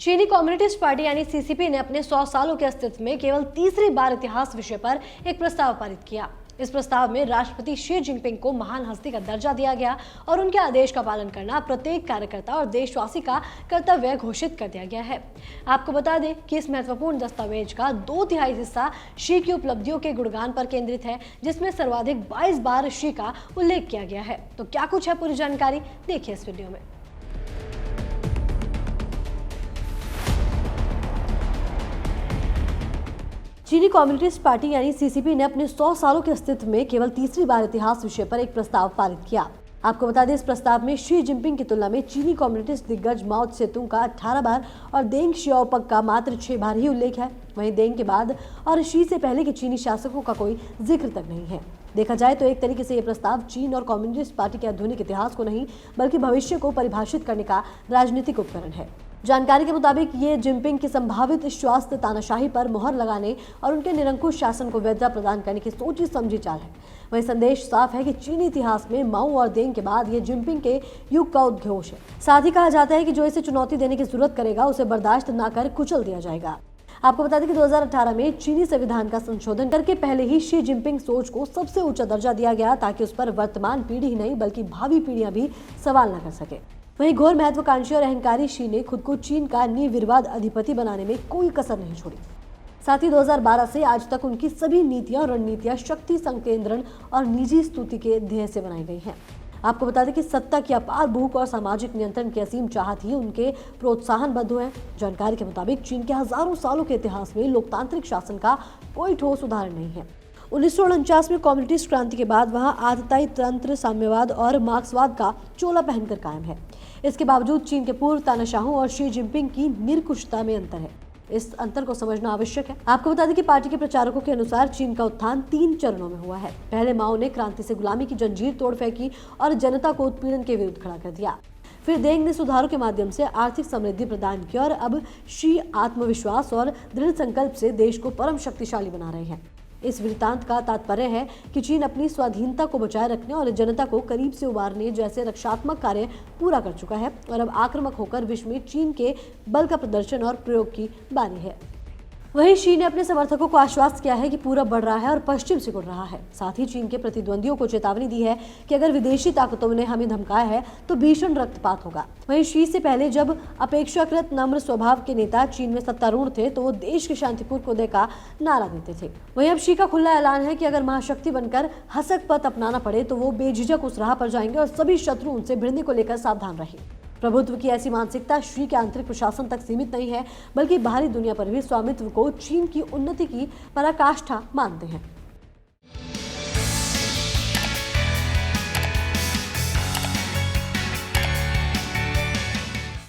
चीनी communist party यानी CCP ने अपने 100 सालों के अस्तित्व में केवल तीसरी बार इतिहास विषय पर एक प्रस्ताव पारित किया। इस प्रस्ताव में राष्ट्रपति शी जिनपिंग को महान हस्ती का दर्जा दिया गया और उनके आदेश का पालन करना प्रत्येक कार्यकर्ता और देशवासी का कर्तव्य घोषित कर दिया गया है। आपको बता दें कि इस महत्वपूर्ण दस्तावेज का 2/3 हिस्सा शी की उपलब्धियों के गुणगान पर केंद्रित है, जिसमें सर्वाधिक 22 बार शी का उल्लेख किया गया है। तो क्या कुछ है पूरी जानकारी, देखिए इस वीडियो में। चीनी कम्युनिस्ट पार्टी यानी सीसीपी ने अपने 100 सालों के अस्तित्व में केवल तीसरी बार इतिहास विषय पर एक प्रस्ताव पारित किया। आपको बता दें, इस प्रस्ताव में शी जिनपिंग की तुलना में चीनी कम्युनिस्ट दिग्गज माओ त्से-तुंग का 18 बार और देंग शियाओपिंग का मात्र 6 बार ही उल्लेख है। वहीं देंग के बाद और शी से पहले के चीनी शासकों का कोई जिक्र तक नहीं है। देखा जाए तो एक तरीके से ये प्रस्ताव चीन और कम्युनिस्ट पार्टी के आधुनिक इतिहास को नहीं बल्कि भविष्य को परिभाषित करने का राजनीतिक उपकरण है। जानकारी के मुताबिक ये जिनपिंग की संभावित स्वास्थ्य तानाशाही पर मुहर लगाने और उनके निरंकुश शासन को वैधता प्रदान करने की सोची समझी चाल है। वही संदेश साफ है कि चीनी इतिहास में माओ और देंग के बाद ये जिनपिंग के युग का उद्घोष है। साथ ही कहा जाता है कि जो इसे चुनौती देने की जरूरत करेगा उसे बर्दाश्त न कर कुचल दिया जाएगा। आपको बता दें कि 2018 में चीनी संविधान का संशोधन करके पहले ही शी जिनपिंग सोच को सबसे ऊंचा दर्जा दिया गया, ताकि उस पर वर्तमान पीढ़ी ही नहीं बल्कि भावी पीढ़ियां भी सवाल न कर सके। वहीं घोर महत्वाकांक्षी और अहंकारी शी ने खुद को चीन का निर्विवाद अधिपति बनाने में कोई कसर नहीं छोड़ी। साथ ही 2012 से आज तक उनकी सभी नीतियां और रणनीतियां शक्ति संकेंद्रण और निजी स्तुति के ध्येय से बनाई गई हैं। आपको बता दें कि सत्ता की अपार भूख और सामाजिक नियंत्रण की असीम चाहत ही उनके प्रोत्साहन बद्ध है। जानकारी के मुताबिक चीन के हजारों सालों के इतिहास में लोकतांत्रिक शासन का कोई ठोस उदाहरण नहीं है। 1949 में कम्युनिस्ट क्रांति के बाद वहां आतताई तंत्र, साम्यवाद और मार्क्सवाद का चोला पहनकर कायम है। इसके बावजूद चीन के पूर्व तानाशाहों और शी जिनपिंग की निरंकुशता में अंतर है। इस अंतर को समझना आवश्यक है। आपको बता दें कि पार्टी के प्रचारकों के अनुसार चीन का उत्थान 3 चरणों में हुआ है। पहले माओ ने क्रांति से गुलामी की जंजीर तोड़ फेंकी और जनता को उत्पीड़न के विरुद्ध खड़ा कर दिया। फिर देंग ने सुधारों के माध्यम से आर्थिक समृद्धि प्रदान की और अब शी आत्मविश्वास और दृढ़ संकल्प से देश को परम शक्तिशाली बना रहे हैं। इस वृत्तांत का तात्पर्य है कि चीन अपनी स्वाधीनता को बचाए रखने और जनता को करीब से उबारने जैसे रक्षात्मक कार्य पूरा कर चुका है और अब आक्रामक होकर विश्व में चीन के बल का प्रदर्शन और प्रयोग की बारी है। वहीं शी ने अपने समर्थकों को आश्वस्त किया है कि पूरब बढ़ रहा है और पश्चिम सिकुड़ रहा है। साथ ही चीन के प्रतिद्वंदियों को चेतावनी दी है कि अगर विदेशी ताकतों ने हमें धमकाया है तो भीषण रक्तपात होगा। वहीं शी से पहले जब अपेक्षाकृत नम्र स्वभाव के नेता चीन में सत्तारूढ़ थे तो वो देश के शांतिपूर्ण उदय का नारा देते थे। वहीं अब शी का खुला ऐलान है कि अगर महाशक्ति बनकर हसक पथ अपनाना पड़े तो वो बेझिझक उस राह पर जाएंगे और सभी शत्रु उनसे भिड़ने को लेकर सावधान रहे। प्रभुत्व की ऐसी मानसिकता शी के आंतरिक प्रशासन तक सीमित नहीं है बल्कि बाहरी दुनिया पर भी स्वामित्व को चीन की उन्नति की पराकाष्ठा मानते हैं।